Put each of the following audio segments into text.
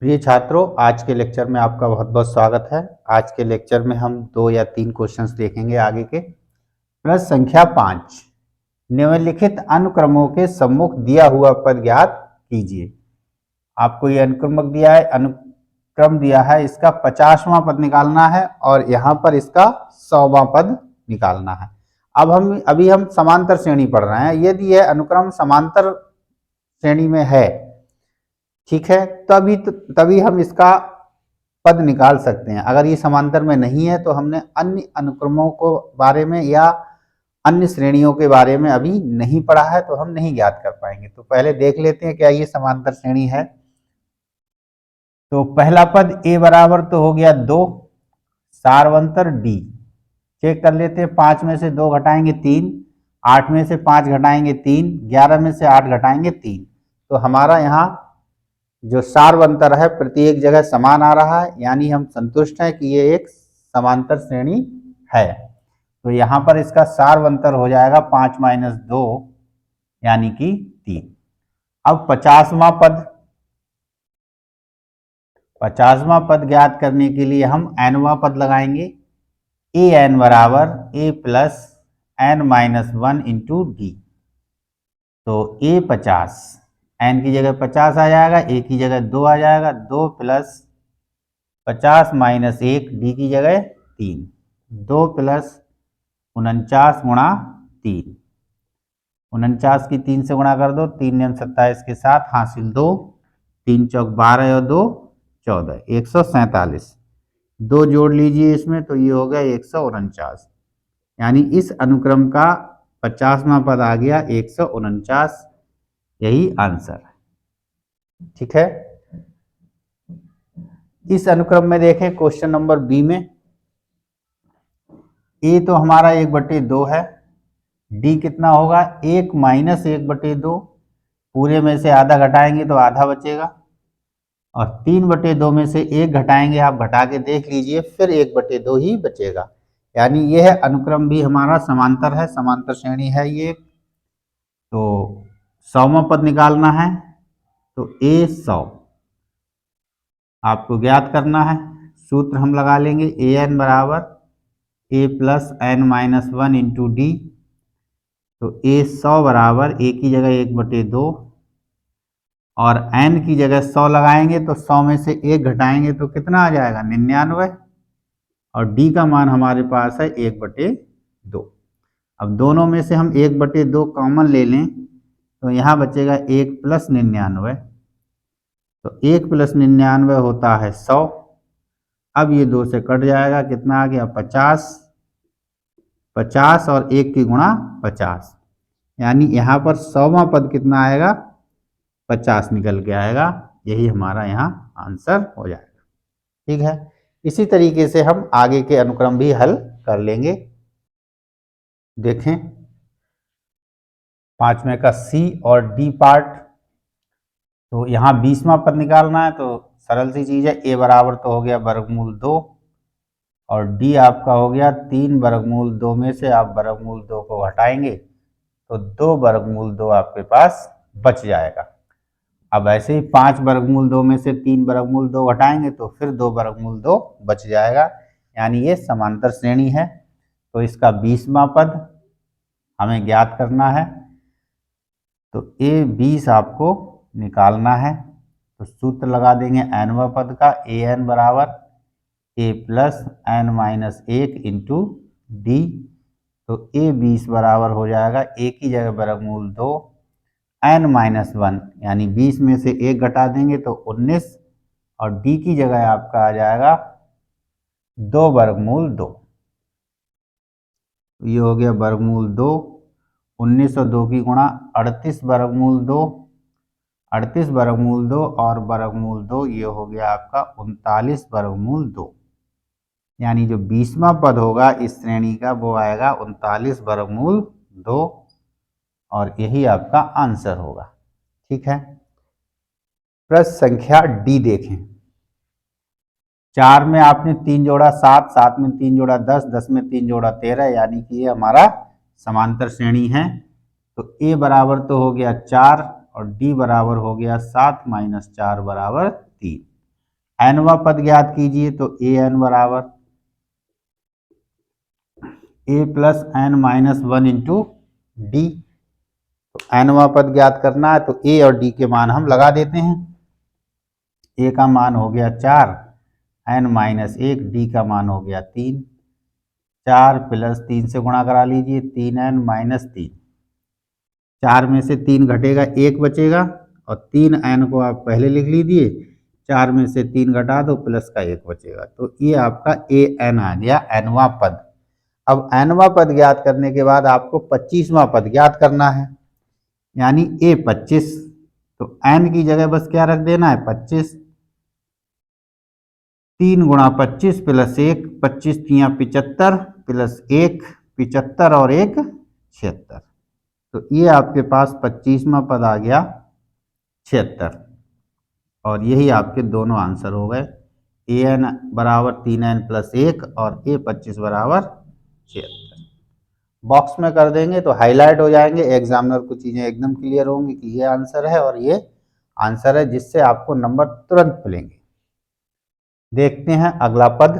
प्रिय छात्रों, आज के लेक्चर में आपका बहुत बहुत स्वागत है। आज के लेक्चर में हम 2 या 3 क्वेश्चंस देखेंगे आगे के। प्रश्न संख्या 5, निम्नलिखित अनुक्रमों के सम्मुख दिया हुआ पद ज्ञात कीजिए। आपको ये अनुक्रमक दिया है, अनुक्रम दिया है, इसका 50वां पद निकालना है और यहाँ पर इसका 100वां पद निकालना है। अभी हम समांतर श्रेणी पढ़ रहे हैं। यदि यह अनुक्रम समांतर श्रेणी में है, ठीक है, तभी हम इसका पद निकाल सकते हैं। अगर ये समांतर में नहीं है तो हमने अन्य अनुक्रमों को बारे में या अन्य श्रेणियों के बारे में अभी नहीं पढ़ा है, तो हम नहीं ज्ञात कर पाएंगे। तो पहले देख लेते हैं क्या ये समांतर श्रेणी है। तो पहला पद a बराबर तो हो गया 2, सारवंतर d। चेक कर लेते हैं, 5 में से 2 घटाएंगे 3, 8 में से 5 घटाएंगे 3, 11 में से 8 घटाएंगे 3। तो हमारा यहाँ जो सारवंतर है प्रत्येक जगह समान आ रहा है, यानी हम संतुष्ट हैं कि ये एक समांतर श्रेणी है। तो यहाँ पर इसका सारवंतर हो जाएगा 5 - 2 यानी कि 3। अब 50वां पद ज्ञात करने के लिए हम nवां पद लगाएंगे। an बराबर a plus n-1 into D. तो a 50, n की जगह 50 आ जाएगा, a की जगह 2 आ जाएगा, 2 प्लस 50 माइनस 1, d की जगह 3, 2 प्लस 49 गुणा 3, 49 की 3 से गुणा कर दो, 3 नियम 27 के साथ हासिल 2, 3 चौक 12 और 2 14, 147। 2 जोड़ लीजिए इसमें तो ये हो गया 149, यानी इस अनुक्रम का 50वां पद आ गया 149। यही आंसर है, ठीक है। इस अनुक्रम में देखें क्वेश्चन नंबर बी में a तो हमारा 1/2 है, d कितना होगा 1 - 1/2, पूरे में से आधा घटाएंगे तो आधा बचेगा, और 3/2 में से 1 घटाएंगे, आप घटा के देख लीजिए, फिर 1/2 ही बचेगा। यानी यह अनुक्रम भी हमारा समांतर है, समांतर श्रेणी है ये। तो 100वां पद निकालना है, तो a 100 आपको ज्ञात करना है। सूत्र हम लगा लेंगे, an बराबर a plus n-1 into D. तो a 100 बराबर a की जगह 1/2 और n की जगह 100 लगाएंगे, तो 100 में से 1 घटाएंगे तो कितना आ जाएगा 99, और d का मान हमारे पास है 1/2। अब दोनों में से हम 1/2 कॉमन ले लें तो यहाँ बचेगा 1 प्लस 99। तो 1 प्लस 99 होता है 100। अब ये 2 से कट जाएगा, कितना आ गया 50, 50 और 1 की गुणा 50, यानी यहाँ पर 100वां पद कितना आएगा 50 निकल के आएगा। यही हमारा यहाँ आंसर हो जाएगा, ठीक है। इसी तरीके से हम आगे के अनुक्रम भी हल कर लेंगे। देखें 5वें का सी और डी पार्ट। तो यहाँ 20वां पद निकालना है, तो सरल सी चीज़ है, a बराबर तो हो गया वर्गमूल 2 और d आपका हो गया 3 वर्गमूल 2 में से आप वर्गमूल 2 को घटाएंगे तो 2 वर्गमूल 2 आपके पास बच जाएगा। अब ऐसे ही 5 वर्गमूल 2 में से 3 वर्गमूल 2 घटाएंगे तो फिर 2 वर्गमूल 2 बच जाएगा, यानी ये समांतर श्रेणी है। तो इसका 20वां पद हमें ज्ञात करना है, तो a 20 आपको निकालना है। तो सूत्र लगा देंगे nवां पद का, an बराबर a plus n-1 into D. तो a 20 बराबर हो जाएगा a की जगह वर्गमूल 2 n-1, यानी 20 में से 1 घटा देंगे तो 19, और d की जगह आपका आ जाएगा 2 वर्गमूल 2। ये हो गया वर्गमूल 2, 19 और 2 की गुणा 38 वर्गमूल 2, 38 वर्गमूल 2 और वर्गमूल 2, ये हो गया आपका 39 वर्गमूल 2। यानी जो 20वां पद होगा इस श्रेणी का वो आएगा 39 वर्गमूल 2, और यही आपका आंसर होगा, ठीक है। प्रश्न संख्या डी देखें। 4 में आपने 3 जोड़ा 7, 7 में 3 जोड़ा 10, 10 में 3 जोड़ा 13, यानी कि ये हमारा समांतर श्रेणी है। तो a बराबर तो हो गया 4 और d बराबर हो गया 7 - 4 बराबर 3। एनवा पद ज्ञात कीजिए, तो ए एन बराबर A plus N minus one into D. तो एनवा पद ज्ञात करना है तो ए और डी के मान हम लगा देते हैं। ए का मान हो गया 4, एन माइनस 1, डी का मान हो गया 3। 4 प्लस 3 से गुणा करा लीजिए, 3n माइनस 3। 4 में से 3 घटेगा, 1 बचेगा, और 3n को आप पहले लिख लीजिए, 4 में से 3 घटा दो, प्लस का 1 बचेगा। तो ये आपका ए एन आ गया, एनवा पद। अब एनवा पद ज्ञात करने के बाद आपको 25वां पद ज्ञात करना है, यानी ए 25। तो एन की जगह बस क्या रख देना है, 25। 3 गुणा 25 प्लस 1, 25 तियां 75 प्लस 1, 75 और 1 76। तो ये आपके पास 25वां पद आ गया 76, और यही आपके दोनों आंसर हो गए, ए एन बराबर 3n प्लस 1 और ए 25 बराबर 76। बॉक्स में कर देंगे तो हाईलाइट हो जाएंगे, एग्जामिनर को चीज़ें एकदम क्लियर होंगी कि ये आंसर है और ये आंसर है, जिससे आपको नंबर तुरंत मिलेंगे। देखते हैं अगला पद।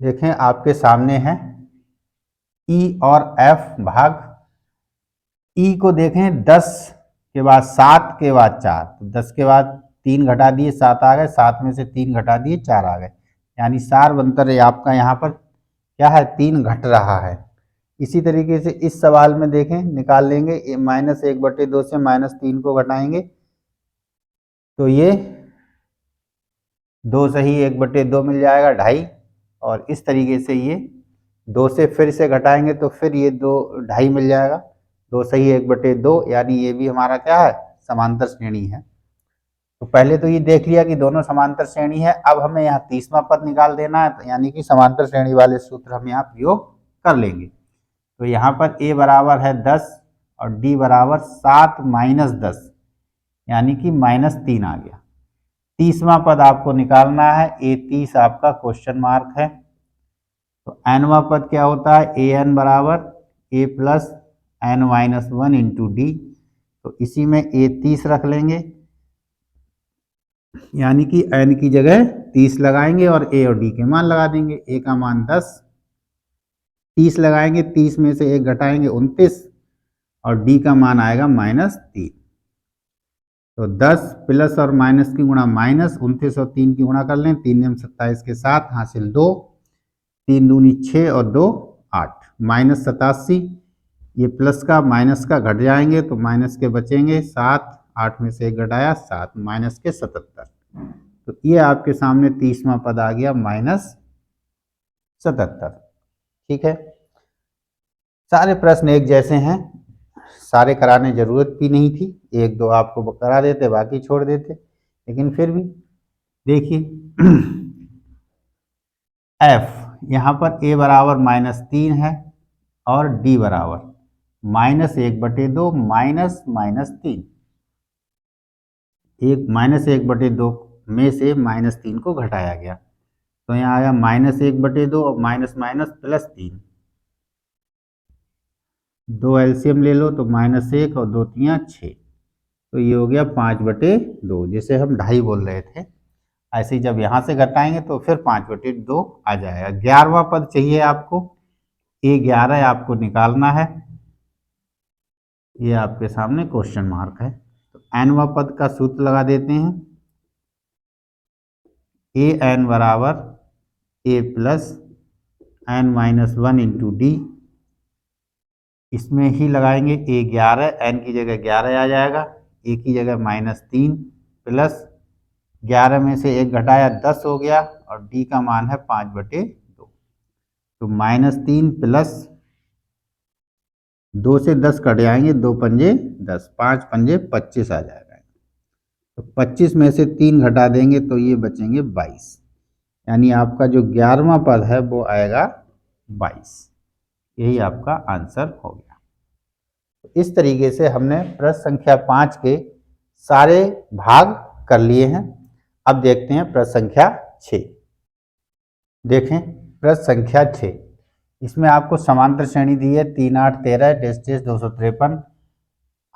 देखें आपके सामने है ई और एफ भाग। ई को देखें 10 के बाद 7 के बाद 4, तो 10 के बाद 3 घटा दिए 7 आ गए, 7 में से 3 घटा दिए 4 आ गए, यानी सार बनतर है आपका यहाँ पर क्या है, 3 घट रहा है। इसी तरीके से इस सवाल में देखें, निकाल लेंगे, -1/2 से -3 को घटाएंगे तो ये 2 सही 1/2 मिल जाएगा, 2.5। और इस तरीके से ये 2 से फिर से घटाएंगे तो फिर ये 2.5 मिल जाएगा, 2 सही 1/2, यानी ये भी हमारा क्या है, समांतर श्रेणी है। तो पहले तो ये देख लिया कि दोनों समांतर श्रेणी है। अब हमें यहाँ 30वां पद निकाल देना है, यानी कि समांतर श्रेणी वाले सूत्र हम यहाँ प्रयोग कर लेंगे। तो यहाँ पर a बराबर है 10 और d बराबर 7 माइनस 10, यानी कि -3 आ गया। 30वां पद आपको निकालना है, ए 30 आपका क्वेश्चन मार्क है। तो एनवा पद क्या होता है, ए एन बराबर A plus N minus 1 into D. तो इसी में ए 30 रख लेंगे, यानी कि एन की जगह 30 लगाएंगे और ए और डी के मान लगा देंगे। ए का मान 10, 30 लगाएंगे, 30 में से 1 घटाएंगे 29, और डी का मान आएगा -3। तो 10 प्लस और माइनस की गुणा माइनस, 29 और 3 की गुणा कर लें, 3 एम 27 के साथ हासिल 2, 3 दूनी 6 और 2 8, -87। ये प्लस का माइनस का घट जाएंगे तो माइनस के बचेंगे 7, 8 में से 1 घटाया 7, माइनस के 77। तो ये आपके सामने 30वां पद आ गया -77। ठीक है, सारे प्रश्न एक जैसे हैं, सारे कराने जरूरत भी नहीं थी, 1-2 आपको करा देते, बाकी छोड़ देते, लेकिन फिर भी देखिए एफ यहाँ पर a बराबर -3 है और d बराबर -1/2 माइनस -3, -1/2 में से -3 को घटाया गया, तो यहाँ आया -1/2 और माइनस +3, 2 एलसीएम ले लो तो -1 और 2 तियां 6, तो ये हो गया 5/2, जिसे हम 2.5 बोल रहे थे। ऐसे ही जब यहाँ से घटाएंगे तो फिर 5/2 आ जाएगा। 11वां पद चाहिए आपको, A11 आपको निकालना है, ये आपके सामने क्वेश्चन मार्क है। तो एनवा पद का सूत्र लगा देते हैं, ए एन बराबर A plus N minus 1 into D. इसमें ही लगाएंगे A11, एन की जगह 11 आ जाएगा, ए की जगह -3 प्लस 11 में से 1 घटाया 10 हो गया, और डी का मान है 5/2, तो -3 प्लस 2 से 10 कट जाएंगे, 2 पंजे 10, 5 पंजे 25 आ जाएगा। तो 25 में से 3 घटा देंगे तो ये बचेंगे 22, यानी आपका जो 11वां पद है वो आएगा 22। यही आपका आंसर हो गया। तो इस तरीके से हमने प्रश्न संख्या 5 के सारे भाग कर लिए हैं। अब देखते हैं प्रश्न संख्या 6। देखें प्रश्न संख्या 6, इसमें आपको समांतर श्रेणी दी है 3, 8, 13, टेस्ट 253।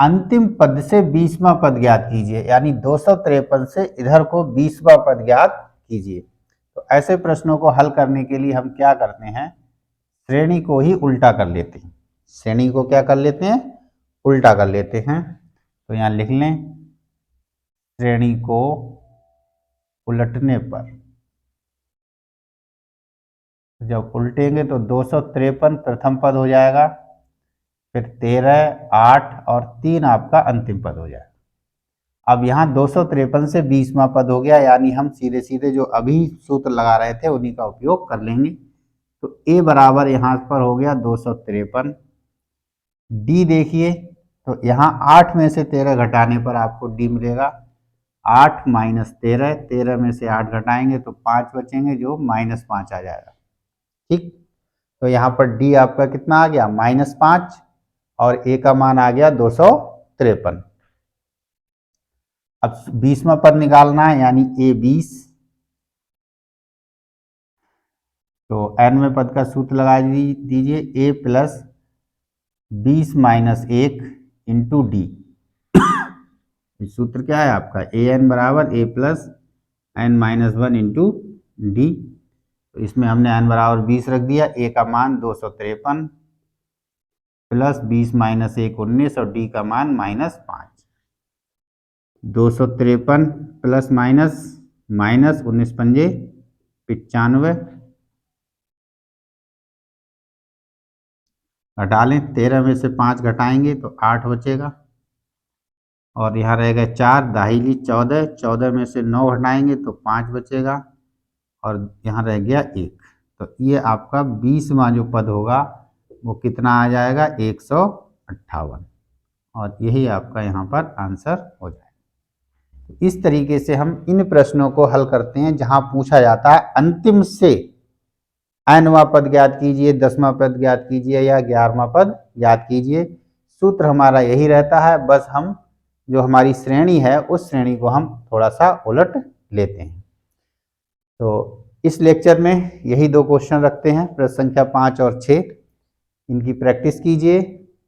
अंतिम पद से 20वां पद ज्ञात कीजिए, यानी 253 से इधर को 20वां पद ज्ञात कीजिए। तो ऐसे प्रश्नों को हल करने के लिए हम क्या करते हैं, श्रेणी को ही उल्टा कर लेते हैं। श्रेणी को क्या कर लेते हैं, उल्टा कर लेते हैं। तो यहाँ लिख लें, श्रेणी को उलटने पर, जब उल्टेंगे तो 253 प्रथम पद हो जाएगा, फिर 13, 8 और 3 आपका अंतिम पद हो जाएगा। अब यहाँ 253 से 20वां पद हो गया, यानी हम सीधे सीधे जो अभी सूत्र लगा रहे थे उन्हीं का उपयोग कर लेंगे। तो a बराबर यहाँ पर हो गया 253। d देखिए, तो यहाँ 8 में से 13 घटाने पर आपको d मिलेगा 8 माइनस 13, 13 में से 8 घटाएंगे तो 5 बचेंगे, जो -5 आ जाएगा। ठीक, तो यहाँ पर d आपका कितना आ गया, -5, और a का मान आ गया 253। अब 20वां पद निकालना है, यानी a 20। तो 9वें पद का सूत्र लगा दीजिए, a plus 20 minus 1 into D. सूत्र क्या है आपका, an बराबर a plus n minus 1 into D. तो इसमें हमने n बराबर 20 रख दिया, a का मान 253 प्लस 20 माइनस 1 19 और d का मान -5। 253 प्लस माइनस 19 पंजे 95, घटा लें, 13 में से 5 घटाएंगे तो 8 बचेगा, और यहाँ रहेगा 4, दाहिली 14, 14 में से 9 घटाएंगे तो 5 बचेगा, और यहाँ रह गया 1। तो ये आपका 20वां जो पद होगा वो कितना आ जाएगा, 158, और यही आपका यहाँ पर आंसर हो जाएगा। तो इस तरीके से हम इन प्रश्नों को हल करते हैं जहाँ पूछा जाता है अंतिम से nवां पद ज्ञात कीजिए, 10वां पद ज्ञात कीजिए या 11वां पद ज्ञात कीजिए। सूत्र हमारा यही रहता है, बस हम जो हमारी श्रेणी है उस श्रेणी को हम थोड़ा सा उलट लेते हैं। तो इस लेक्चर में यही 2 क्वेश्चन रखते हैं, प्रश्न संख्या 5 और 6। इनकी प्रैक्टिस कीजिए,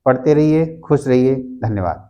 पढ़ते रहिए, खुश रहिए। धन्यवाद।